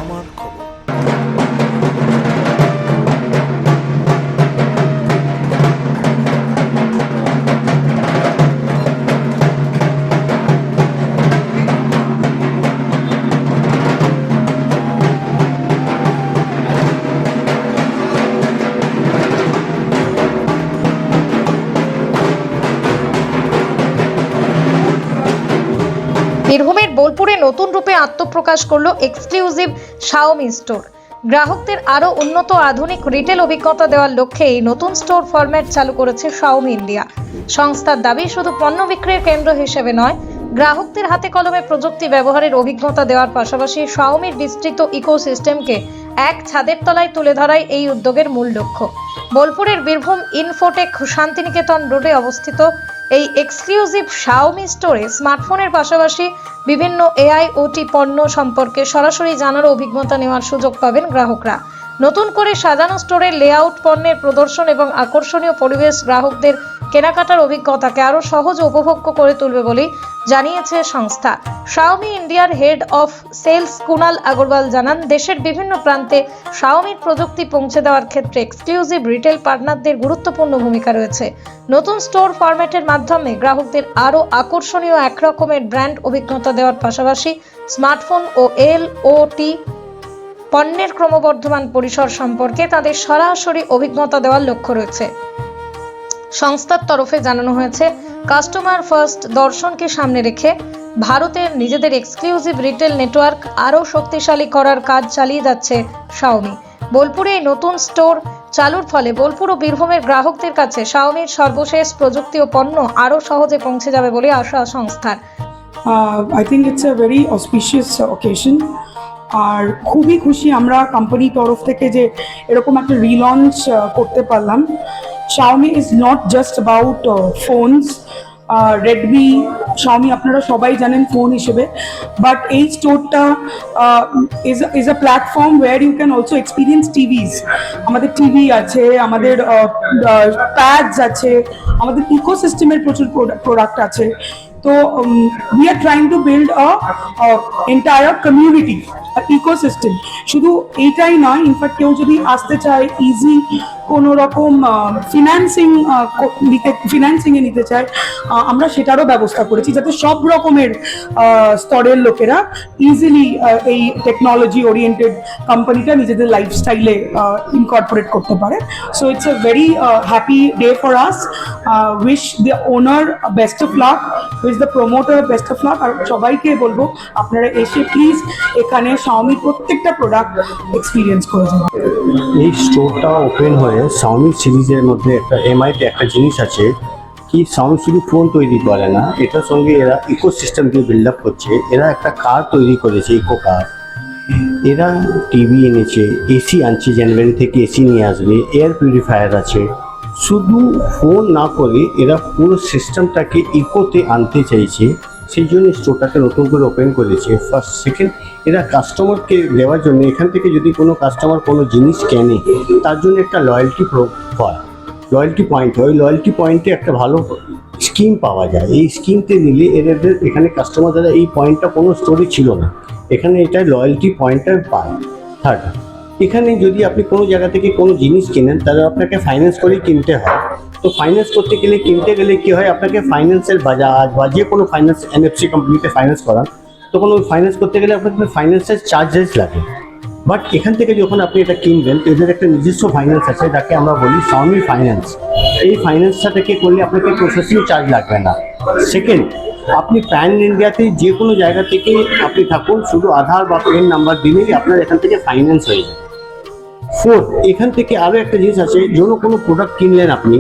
আমার খবর। বীরভূমের বোলপুরে নতুন রূপে আত্মপ্রকাশ করলো এক্সক্লুসিভ শাওমি স্টোর। গ্রাহকদের আরো উন্নত আধুনিক রিটেল অভিজ্ঞতা দেওয়ার লক্ষ্যে এই নতুন স্টোর ফরম্যাট চালু করেছে শাওমি ইন্ডিয়া। সংস্থার দাবি, শুধু পণ্য বিক্রির কেন্দ্র হিসেবে নয়, গ্রাহকদের হাতে কলমে প্রযুক্তি ব্যবহারের অভিজ্ঞতা দেওয়ার পাশাপাশি শাওমির বিস্তৃত ইকোসিস্টেমকে এক ছাদের তলায় তুলে ধরাই এই উদ্যোগের মূল লক্ষ্য। বোলপুরের বীরভূম ইনফোটেক শান্তিনিকেতন রোডে অবস্থিত এই এক্সক্লুসিভ শাওমি স্টোরে স্মার্টফোনের পাশাপাশি বিভিন্ন AIoT পণ্য সম্পর্কে সরাসরি জানার অভিজ্ঞতা নেওয়ার সুযোগ পাবেন গ্রাহকরা। নতুন করে সাজানো স্টোরের লেআউট, পণ্যের প্রদর্শন এবং আকর্ষণীয় পরিবেশ গ্রাহকদের কেনাকাটার অভিজ্ঞতাকে আরও সহজ ও উপভোগ্য করে তুলবে বলেই জানিয়েছে সংস্থা। শাওমি ইন্ডিয়ার head of sales Kunal Agarwal জানান, দেশের বিভিন্ন প্রান্তে শাওমির প্রযুক্তি পৌঁছে দেওয়ার ক্ষেত্রে এক্সক্লুসিভ রিটেল পার্টনারদের গুরুত্বপূর্ণ ভূমিকা রয়েছে। নতুন স্টোর ফরম্যাটের মাধ্যমে গ্রাহকদের আরও আকর্ষণীয় একরকমের ব্র্যান্ড অভিজ্ঞতা দেওয়ার পাশাপাশি স্মার্টফোন ও LOT পণ্যের ক্রমবর্ধমান পরিসর সম্পর্কে তাদের সরাসরি অভিজ্ঞতা দেওয়ার লক্ষ্য রয়েছে। সংস্থার তরফে জানানো হয়েছে, কাস্টমার ফার্স্ট দর্শনকে সামনে রেখে ভারতের নিজেদের এক্সক্লুসিভ রিটেল নেটওয়ার্ক আরও শক্তিশালী করার কাজ চালিয়ে যাচ্ছে শাওমি। বোলপুরে এই নতুন স্টোর চালুর ফলে বোলপুর ও বীরভূমের গ্রাহকদের কাছে শাওমির সর্বশেষ প্রযুক্তি ও পণ্য আরও সহজে পৌঁছে যাবে বলে আশা সংস্থার। I think it's a very auspicious occasion. আর খুবই খুশি আমরা কোম্পানির তরফ থেকে যে এরকম একটা রিলঞ্চ করতে পারলাম। Xiaomi is not just about phones. Redmi, Xiaomi আপনারা সবাই জানেন ফোন হিসেবে, বাট এই স্টোরটা is a platform where you can also experience TVs. আমাদের টিভি আছে, আমাদের প্যাডস আছে, আমাদের ইকোসিস্টেমের প্রচুর প্রোডাক্ট আছে। তো we are trying to build a entire community, a ecosystem. শুধু এইটাই নয়, ইনফ্যাক্ট কেউ যদি আসতে চায় ইজি কোনো রকম ফিনান্সিংয়ে নিতে চায়, আমরা সেটারও ব্যবস্থা করেছি যাতে সব রকমের স্তরের লোকেরা ইজিলি এই টেকনোলজি ওরিয়েন্টেড কোম্পানিটা নিজেদের লাইফস্টাইলে ইনকর্পোরেট করতে পারে। So it's a very happy day for us. Wish the owner best of luck, wish the promoter best of luck. আর সবাইকে বলবো আপনারা এসে প্লিজ এখানে শাওমির প্রত্যেকটা প্রোডাক্ট এক্সপিরিয়েন্স করে যাবেন। এই স্টোরটা ওপেন হয়ে শাওমি সিরিজের মধ্যে একটা MIতে একটা জিনিস আছে কি, শাওমি শুধু ফোন তৈরি করে না, এটার সঙ্গে এরা ইকোসিস্টেম দিয়ে বিল্ড আপ করছে। এরা একটা কার তৈরি করেছে, ইকো কার। এরা টিভি এনেছে, AC আনছে, জানুয়ারি থেকে AC নিয়ে আসবে, এয়ার পিউরিফায়ার আছে। শুধু ফোন না করে এরা পুরো সিস্টেমটাকে ইকোতে আনতে চাইছে, সেই জন্য স্টোরটাকে নতুন করে ওপেন করেছে। ফার্স্ট, সেকেন্ড, এরা কাস্টমারকে দেওয়ার জন্য এখান থেকে যদি কোনো কাস্টমার কোনো জিনিস কেনে, তার জন্য একটা লয়্যালটি পয়েন্ট হয়। ওই লয়্যালটি পয়েন্টে একটা ভালো স্কিম পাওয়া যায়। এই স্কিমতে নিলে এদের এখানে কাস্টমার দ্বারা এই পয়েন্টটা কোনো স্টোরে ছিল না, এখানে এটা লয়্যালটি পয়েন্টটা পায়। থার্ড, এখানে যদি আপনি কোনো জায়গা থেকে কোনো জিনিস কেনেন, তাহলে আপনাকে ফাইন্যান্স করেই কিনতে হয়। তো ফাইন্যান্স কিনতে গেলে কি হয়, আপনাকে ফাইন্যান্সের বাজাজ বা যে কোনো ফাইন্যান্স NFC কোম্পানিতে ফাইন্যান্স করান, তখন ওই ফাইন্যান্স করতে গেলে আপনাকে ফাইন্যান্সের চার্জেস লাগে। বাট এখান থেকে যখন আপনি এটা কিনবেন, তো এদের একটা নিজস্ব ফাইন্যান্স আছে, যাকে আমরা বলি শাওমি ফাইন্যান্স। এই ফাইন্যান্সটা থেকে করলে আপনাকে প্রসেসিং চার্জ লাগবে না। সেকেন্ড, আপনি প্যান ইন্ডিয়াতে যে কোনো জায়গা থেকে আপনি থাকুন, শুধু আধার বা পেন নাম্বার দিলেই আপনার এখান থেকে ফাইন্যান্স হয়ে যায়। ফোর্থ, এখান থেকে আরও একটা জিনিস আছে, কোনো প্রোডাক্ট কিনলেন আপনি,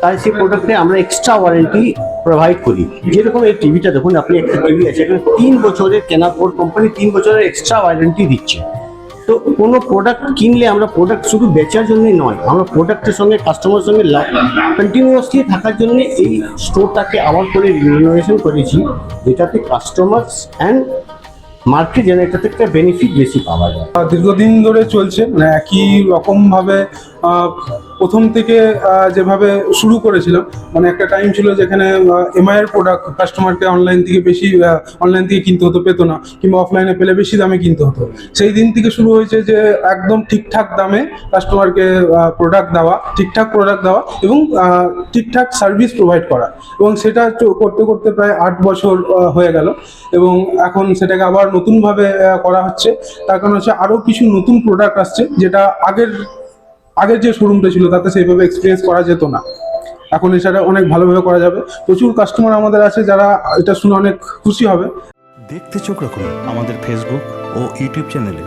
তাই সেই প্রোডাক্টে আমরা এক্সট্রা ওয়ারেন্টি প্রোভাইড করি। যেরকম এই টিভিটা দেখুন, আপনি একটা টিভি আছে, এখানে 3 বছরের কেনার পর কোম্পানি 3 বছরের এক্সট্রা ওয়ারেন্টি দিচ্ছে। তো কোনো প্রোডাক্ট কিনলে আমরা প্রোডাক্ট শুধু বেচার জন্যই নয়, আমরা প্রোডাক্টের সঙ্গে কাস্টমারের সঙ্গে কন্টিনিউয়াসলি থাকার জন্য এই স্টোরটাকে আবার করে রিনোভেশন করেছি, যেটাতে কাস্টমার্স অ্যান্ড মার্কেট যেন এটা থেকে বেনিফিট বেশি পাওয়া যায়। দীর্ঘদিন ধরে চলছে, একই রকমভাবে প্রথম থেকে যেভাবে শুরু করেছিলাম, মানে একটা টাইম ছিল যেখানে এমআই এর প্রোডাক্ট কাস্টমারকে অনলাইন থেকে কিনতে হতো, পেতো না, কিংবা অফলাইনে পেলে বেশি দামে কিনতে হতো। সেই দিন থেকে শুরু হয়েছে যে একদম ঠিকঠাক দামে কাস্টমারকে প্রোডাক্ট দেওয়া, ঠিকঠাক প্রোডাক্ট দেওয়া এবং ঠিকঠাক সার্ভিস প্রোভাইড করা, এবং সেটা করতে করতে প্রায় 8 বছর হয়ে গেল, এবং এখন সেটাকে আবার নতুনভাবে করা হচ্ছে। তার কারণ হচ্ছে আরও কিছু নতুন প্রোডাক্ট আসছে, যেটা আগের যে শোরুমটা ছিল তাতে সেইভাবে এক্সপিরিয়েন্স করা যেত না। এখন সেটা অনেক ভালোভাবে করা যাবে। প্রচুর কাস্টমার আমাদের আছে যারা এটা শুনে অনেক খুশি হবে। দেখতে চোখ রাখুন আমাদের ফেসবুক ও ইউটিউব চ্যানেলে।